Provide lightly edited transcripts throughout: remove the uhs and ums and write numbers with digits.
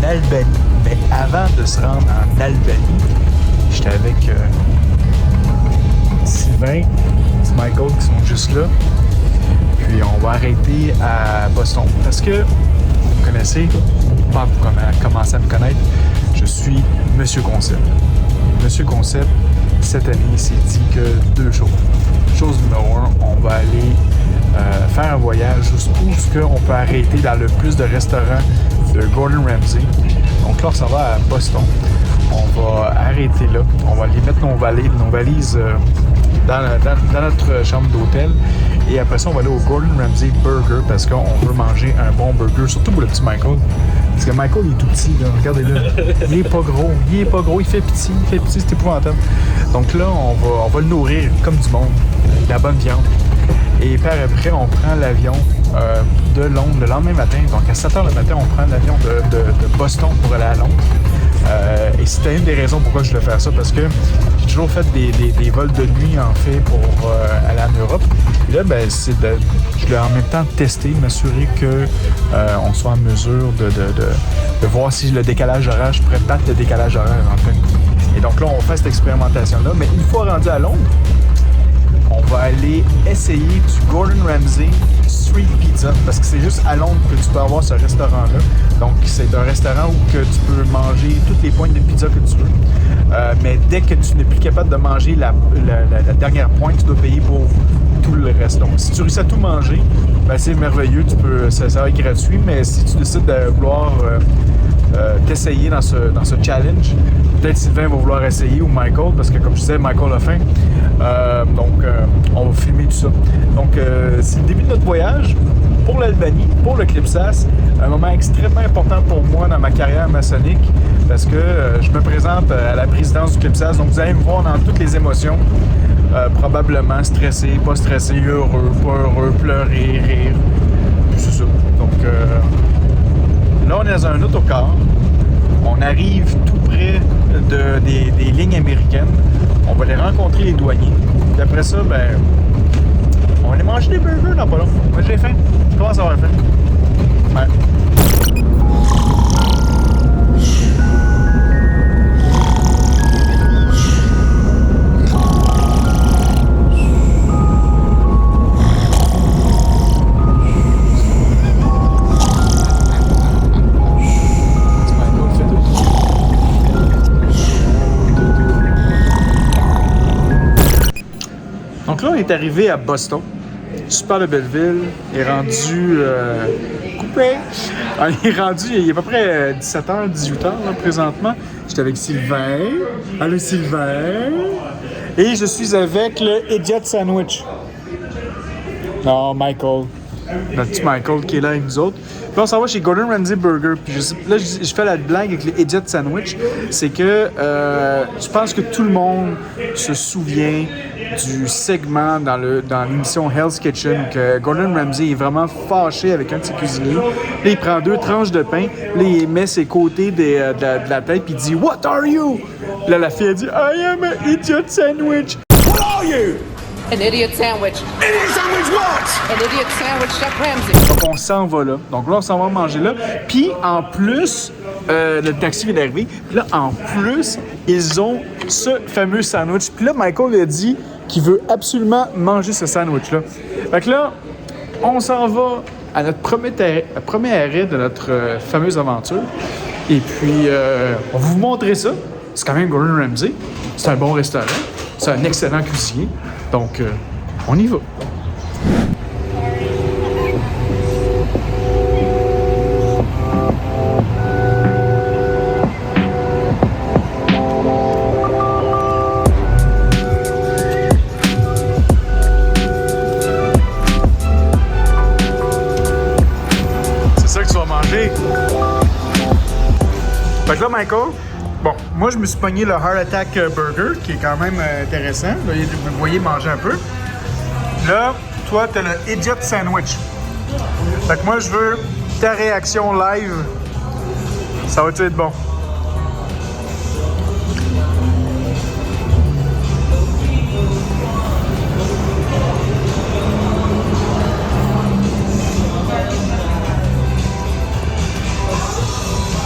Albanie. Mais avant de se rendre en Albanie, j'étais avec Sylvain, Michael qui sont juste là. Puis on va arrêter à Boston parce que vous me connaissez, pas pour commencer à me connaître, je suis Monsieur Concept. Monsieur Concept, cette année, il s'est dit que 2 choses. Chose numéro 1, on va aller faire un voyage où on peut arrêter dans le plus de restaurants de Gordon Ramsay. Donc là, on s'en va à Boston. On va arrêter là. On va aller mettre nos valises dans notre chambre d'hôtel. Et après ça, on va aller au Gordon Ramsay Burger parce qu'on veut manger un bon burger, surtout pour le petit Michael. Parce que Michael, il est tout petit, là. Regardez-le. Il est pas gros, il fait petit, c'est épouvantable. Donc là, on va le nourrir comme du monde, de la bonne viande. Et par après, on prend l'avion de Londres le lendemain matin. Donc à 7h le matin, on prend l'avion de Boston pour aller à Londres. Et c'était une des raisons pourquoi je voulais faire ça, parce que j'ai toujours fait des vols de nuit en fait pour aller en Europe. Et là, ben, je voulais en même temps tester, m'assurer qu'on soit en mesure de voir si le décalage horaire, je pourrais battre le décalage horaire en fait. Et donc là, on fait cette expérimentation-là. Mais une fois rendu à Londres, on va aller essayer du Gordon Ramsay Street Pizza, parce que c'est juste à Londres que tu peux avoir ce restaurant-là. Donc, c'est un restaurant où que tu peux manger toutes les pointes de pizza que tu veux. Mais dès que tu n'es plus capable de manger la dernière pointe, tu dois payer pour tout le reste. Donc, si tu réussis à tout manger, ben, c'est merveilleux, ça va être gratuit. Mais si tu décides de vouloir t'essayer dans ce challenge, peut-être Sylvain va vouloir essayer, ou Michael, parce que comme je disais, Michael a faim. On va filmer tout ça. Donc, c'est le début de notre voyage pour l'Albanie, pour le Clipsas. Un moment extrêmement important pour moi dans ma carrière maçonnique, parce que je me présente à la présidence du Clipsas. Donc, vous allez me voir dans toutes les émotions. Probablement stressé, pas stressé, heureux, pas heureux, pleurer, rire. Puis c'est ça. Donc, là, on est dans un autocar. On arrive tout près des lignes américaines. On va aller rencontrer les douaniers. Puis après ça, ben, on va aller manger des burgers dans pas long. Moi, j'ai faim. Je commence à avoir faim. Ouais. Donc là, on est arrivé à Boston. Super de belle ville. Il est rendu coupé. On est rendu, il est à peu près 17h, 18h là, présentement. J'étais avec Sylvain. Allô Sylvain. Et je suis avec le Idiot Sandwich. Non, Michael. Notre petit Michael qui est là avec nous autres. Puis là, on s'en va chez Gordon Ramsay Burger. Puis là, je fais la blague avec les Idiot Sandwich. C'est que je pense que tout le monde se souvient du segment dans l'émission Hell's Kitchen que Gordon Ramsay est vraiment fâché avec un de ses cuisiniers. Là, il prend 2 tranches de pain, là, il met ses côtés de la tête, puis il dit « What are you? » Là, la fille, elle dit « I am an idiot sandwich. »« What are you? » An idiot sandwich. Idiot sandwich what? An idiot sandwich, Chef Ramsay. Donc, on s'en va là. Donc là, on s'en va manger là. Puis, en plus, le taxi vient d'arriver. Puis là, en plus, ils ont ce fameux sandwich. Puis là, Michael a dit qu'il veut absolument manger ce sandwich-là. Fait que là, on s'en va à notre premier arrêt de notre fameuse aventure. Et puis, on va vous montrer ça. C'est quand même Gordon Ramsay. C'est un bon restaurant. C'est un excellent cuisinier. Donc, on y va. C'est ça que tu vas manger. Fait que là, Michael, bon, moi, je me suis pogné le Heart Attack Burger, qui est quand même intéressant. Là, vous voyez manger un peu. Là, toi, t'as le Idiot Sandwich. Fait que moi, je veux ta réaction live. Ça va-tu être bon?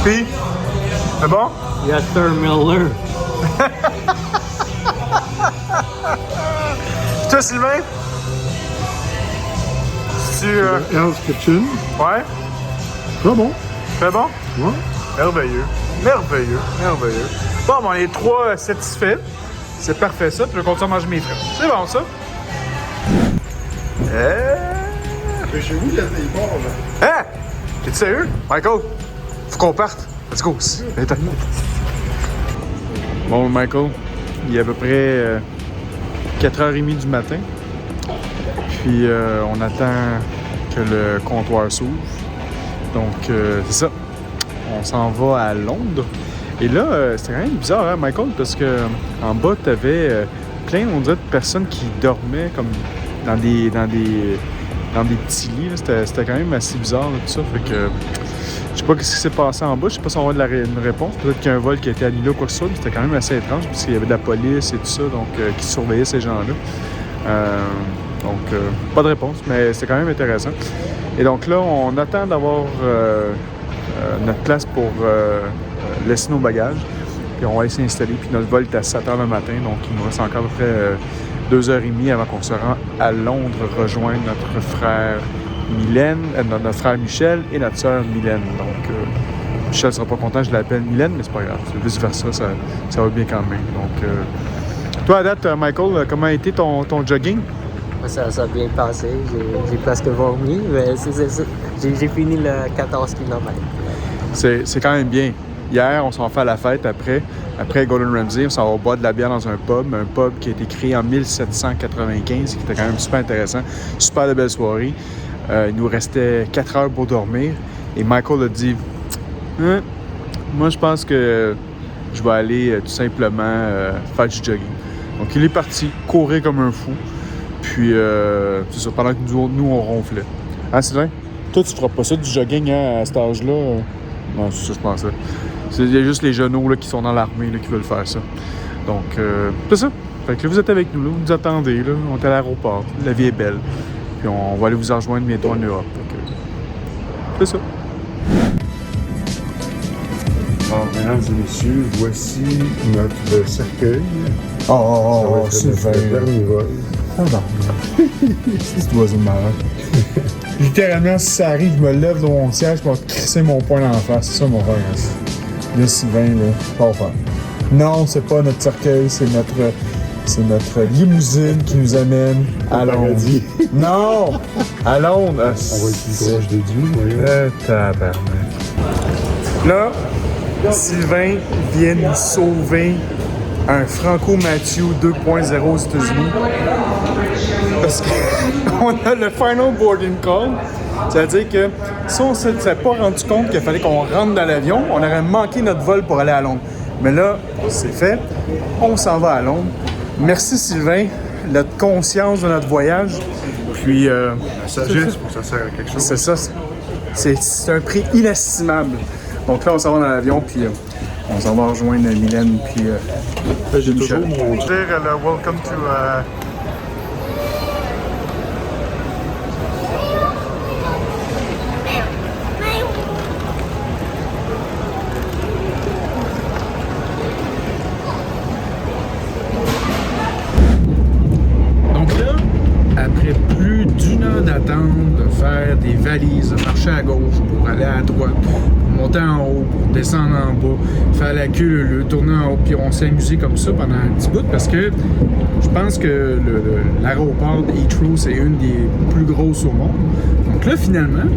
Puis, C'est bon? Yes, sir, Miller. Toi, Sylvain? Tu. Hell's Kitchen. Ouais? Très bon. C'est bon? Ouais. Merveilleux. Merveilleux. Merveilleux. Bon, on est 3 satisfaits. C'est parfait ça. Puis je continue à manger mes frites. C'est bon ça? Mais chez vous, il y a des porcs, là. Hein? T'es sérieux? Michael, faut qu'on parte. Let's go. Attends. Bon, Michael, il est à peu près 4h30 du matin. Puis on attend que le comptoir s'ouvre. Donc, c'est ça. On s'en va à Londres. Et là, c'était quand même bizarre, hein, Michael, parce que en bas, t'avais plein, on dirait, de personnes qui dormaient comme dans des petits lits. C'était quand même assez bizarre, là, tout ça. Fait que je sais pas ce qui s'est passé en bas. Je sais pas si on va avoir une réponse. Peut-être qu'il y a un vol qui a été annulé ou quoi que ce soit. Mais c'était quand même assez étrange, parce qu'il y avait de la police et tout ça, donc qui surveillait ces gens-là. Donc, pas de réponse, mais c'était quand même intéressant. Et donc là, on attend d'avoir notre place pour laisser nos bagages. Puis on va aller s'installer. Puis notre vol est à 7h le matin, donc il nous reste encore à peu près 2h30 avant qu'on se rende à Londres rejoindre notre frère notre frère Michel et notre sœur Mylène. Donc, Michel sera pas content, je l'appelle Mylène, mais c'est pas grave. Vice-versa, ça va bien quand même. Donc, toi, à date, Michael, comment a été ton jogging? Ça a bien passé. J'ai presque vomi, mais j'ai fini le 14 km. C'est quand même bien. Hier, on s'en fait à la fête après Gordon Ramsay. On s'en va boire de la bière dans un pub qui a été créé en 1795, qui était quand même super intéressant. Super de belle soirée. Il nous restait 4 heures pour dormir. Et Michael a dit moi, je pense que je vais aller tout simplement faire du jogging. Donc, il est parti courir comme un fou. Puis, c'est ça, pendant que nous on ronflait. Hein, Sylvain? Toi, tu feras pas ça du jogging à cet âge-là? Non, c'est ça, je pensais. Il y a juste les genoux là, qui sont dans l'armée là, qui veulent faire ça. Donc, c'est ça. Fait que là, vous êtes avec nous, là, vous nous attendez, là. On est à l'aéroport. La vie est belle. Puis on va aller vous en rejoindre bientôt en Europe. C'est ça. Alors, mesdames et messieurs, voici notre cercueil. Oh, c'est le dernier vol. Ah non. C'est cet oiseau malade. Littéralement, si ça arrive, je me lève de mon siège pour crisser mon poing en face. C'est ça mon frère. Là, Sylvain, là, pas faire. Non, c'est pas notre cercueil, c'est notre limousine qui nous amène à Londres. Non! À Londres! On va être plus proche de Dieu. Tabarnak. Là, Sylvain vient nous sauver un Franco Mathieu 2.0 aux États-Unis. Parce qu'on a le final boarding call. C'est-à-dire que si on ne s'était pas rendu compte qu'il fallait qu'on rentre dans l'avion, on aurait manqué notre vol pour aller à Londres. Mais là, c'est fait. On s'en va à Londres. Merci Sylvain, notre conscience de notre voyage. Puis, La sagesse, pour que ça sert à quelque chose. c'est ça. C'est un prix inestimable. Donc là, on s'en va dans l'avion, puis on s'en va rejoindre Mylène, puis J'ai toujours mon... welcome to... Après plus d'une heure d'attente, de faire des valises, de marcher à gauche pour aller à droite, pour monter en haut, pour descendre en bas, faire la queue, le tourner en haut, puis on s'est amusé comme ça pendant un petit bout parce que je pense que l'aéroport de Heathrow, c'est une des plus grosses au monde. Donc là, finalement,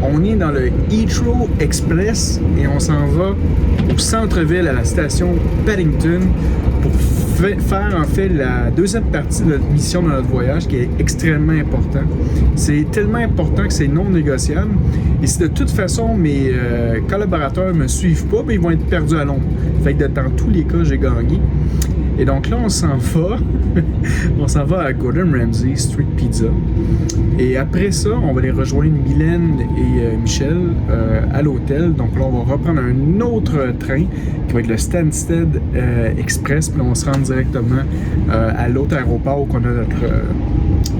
on est dans le Heathrow Express et on s'en va au centre-ville, à la station Paddington, pour faire en fait la deuxième partie de notre mission de notre voyage qui est extrêmement important. C'est tellement important que c'est non négociable. Et si de toute façon mes collaborateurs ne me suivent pas, bien, ils vont être perdus à Londres. Fait que dans tous les cas, j'ai gagné. Et donc là, on s'en va. On s'en va à Gordon Ramsay Street Pizza. Et après ça, on va aller rejoindre Mylène et Michel à l'hôtel. Donc là, on va reprendre un autre train qui va être le Stansted Express. Puis là, on se rend directement à l'autre aéroport où on a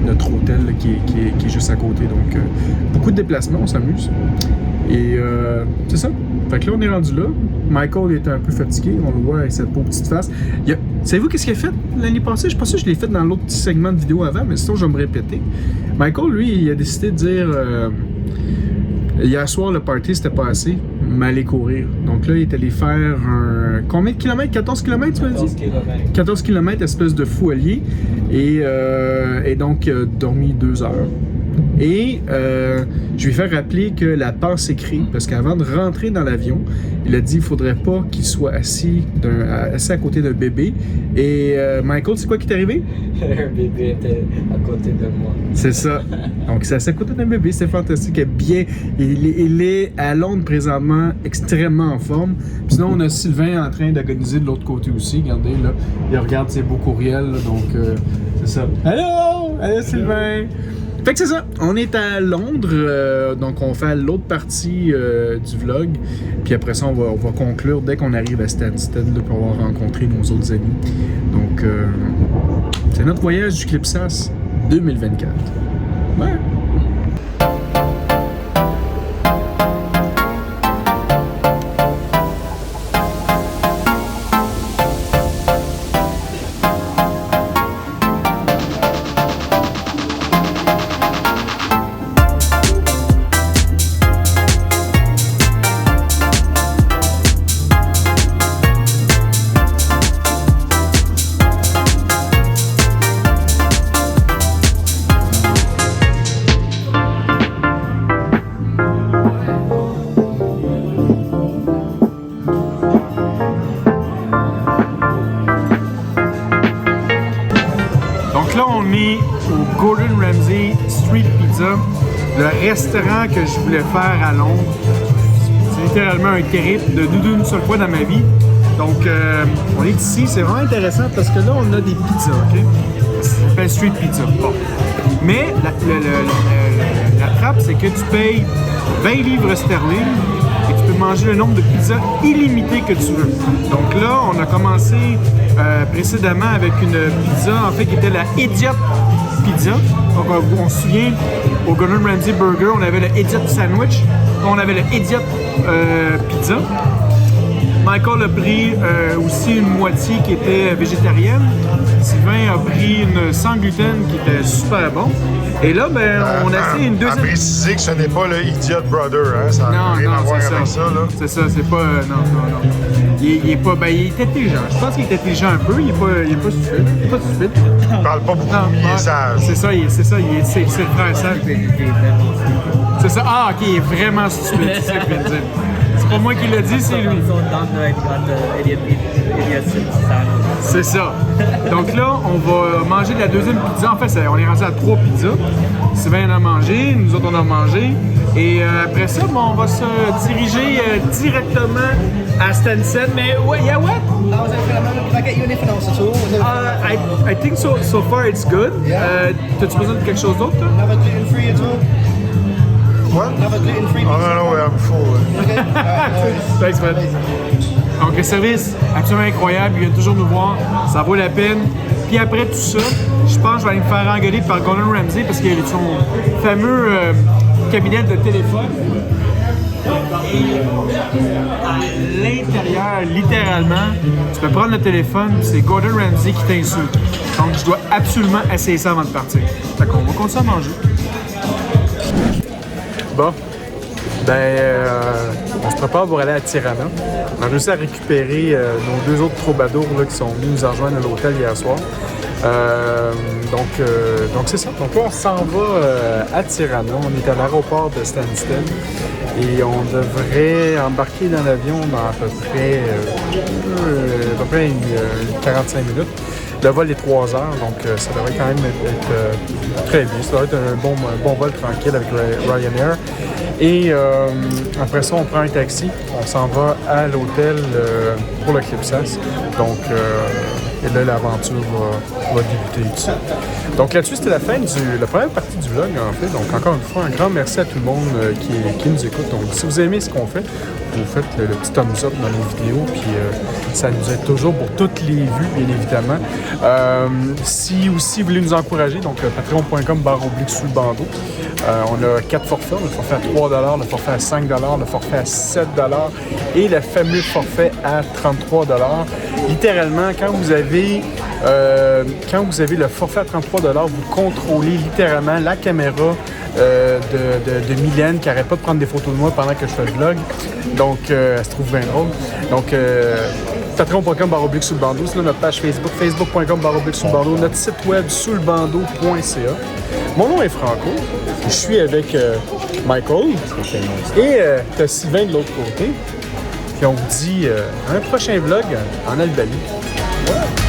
notre hôtel là, qui est juste à côté. Donc, beaucoup de déplacements, on s'amuse. Et c'est ça. Fait que là, on est rendu là. Michael était un peu fatigué, on le voit avec cette pauvre petite face. Savez-vous qu'est-ce qu'il a fait l'année passée? Je suis pas sûr que je l'ai fait dans l'autre petit segment de vidéo avant, mais sinon je vais me répéter. Michael, lui, il a décidé de dire hier soir, le party, c'était pas assez, mais aller courir. Donc là, il est allé faire combien de kilomètres? 14 km, tu m'as dit? 14 km. 14 km, espèce de fou allié. Et donc, il a dormi 2 heures. Et je lui ai fait rappeler que la peur s'écrit, parce qu'avant de rentrer dans l'avion, il a dit qu'il ne faudrait pas qu'il soit assis à côté d'un bébé. Et Michael, c'est quoi qui t'est arrivé? Un bébé était à côté de moi. C'est ça. Donc, c'est assis à côté d'un bébé, c'est fantastique. Il est à Londres présentement, extrêmement en forme. Puis sinon, on a Sylvain en train d'agoniser de l'autre côté aussi. Regardez, là, il regarde ses beaux courriels, là, donc c'est ça. Allô! Allô, Sylvain! Fait que c'est ça, on est à Londres, donc on fait l'autre partie du vlog, puis après ça on va conclure dès qu'on arrive à Stansted là, pour avoir rencontré nos autres amis. Donc c'est notre voyage du Clipsas 2024. Ouais. Là, on est au Gordon Ramsay Street Pizza, le restaurant que je voulais faire à Londres. C'est littéralement un trip de d'une seule fois dans ma vie. Donc, on est ici, c'est vraiment intéressant parce que là, on a des pizzas, OK? Ça s'appelle Street Pizza. Bon. Mais la trappe, c'est que tu payes 20 livres sterling et tu peux manger le nombre de pizzas illimité que tu veux. Donc là, on a commencé précédemment avec une pizza, en fait, qui était la Idiot Pizza. Donc, on se souvient, au Gordon Ramsay Burger, on avait le Idiot Sandwich, on avait le Idiot Pizza. Michael a pris aussi une moitié qui était végétarienne. Sylvain a pris une sans gluten qui était super bon. Et là, ben, on a essayé une deuxième. À préciser que ce n'est pas le Idiot Brother, hein? Ça n'a rien à voir avec ça, là. C'est ça, c'est pas. Non. Il est pas. Ben, il est intelligent. Je pense qu'il est intelligent un peu. Il est pas stupide. Il est pas stupide. Il parle pas beaucoup, mais il est sage. C'est ça, c'est le frère sage. C'est ça. Ah, ok, il est vraiment stupide. C'est ça que je viens de dire. C'est pas moi qui l'a dit, c'est lui. C'est ça. Donc là, on va manger de la deuxième pizza. En fait, on est rendu à 3 pizzas. Sylvain en a mangé, nous autres on a mangé. Et après ça, bon, on va se diriger directement à Stansted. Mais ouais, yeah, what? How was it for the moment? Did I get you anything else at all? Was it I think so far it's good. T'as-tu besoin de quelque chose d'autre, toi? another gluten-free at all? What? Another gluten-free Oh pizza? non, I'm full. Okay. Alright, no worries. Thanks, man. Donc, le service absolument incroyable. Il vient toujours nous voir. Ça vaut la peine. Puis après tout ça, je pense que je vais aller me faire engueuler par Gordon Ramsay parce qu'il y a son fameux cabinet de téléphone. Et à l'intérieur, littéralement, tu peux prendre le téléphone, c'est Gordon Ramsay qui t'insulte. Donc, je dois absolument essayer ça avant de partir. Fait qu'on va continuer à manger. Bon, on se prépare pour aller à Tirana. On a réussi à récupérer nos 2 autres troubadours là, qui sont venus nous rejoindre à l'hôtel hier soir. Donc c'est ça. Donc là, on s'en va à Tirana. On est à l'aéroport de Stansted et on devrait embarquer dans l'avion dans à peu près une 45 minutes. Le vol est 3 heures, donc ça devrait quand même être très bien. Ça devrait être un bon vol tranquille avec Ryanair. Et après ça, on prend un taxi. On s'en va à l'hôtel pour le Clipsas. Donc, Et là, l'aventure va débuter ici. Donc là-dessus, c'était la première partie du vlog, en fait. Donc encore une fois, un grand merci à tout le monde qui nous écoute. Donc si vous aimez ce qu'on fait, vous faites le petit thumbs up dans nos vidéos, puis ça nous aide toujours pour toutes les vues, bien évidemment. Si aussi vous voulez nous encourager, donc patreon.com/sous le bandeau. On a 4 forfaits, le forfait à 3 $, le forfait à 5 $, le forfait à 7 $ et le fameux forfait à 33 $. Littéralement, quand vous avez le forfait à 33 $, vous contrôlez littéralement la caméra de Mylène qui n'arrête pas de prendre des photos de moi pendant que je fais le vlog. Donc, elle se trouve bien drôle. Donc, patreon.com/sous le bandeau, sinon notre page Facebook, facebook.com/sous le bandeau, notre site web souslebandeau.ca. Mon nom est Franco, je suis avec Michael et t'as Sylvain de l'autre côté. Puis on vous dit à un prochain vlog en Albanie. Ouais.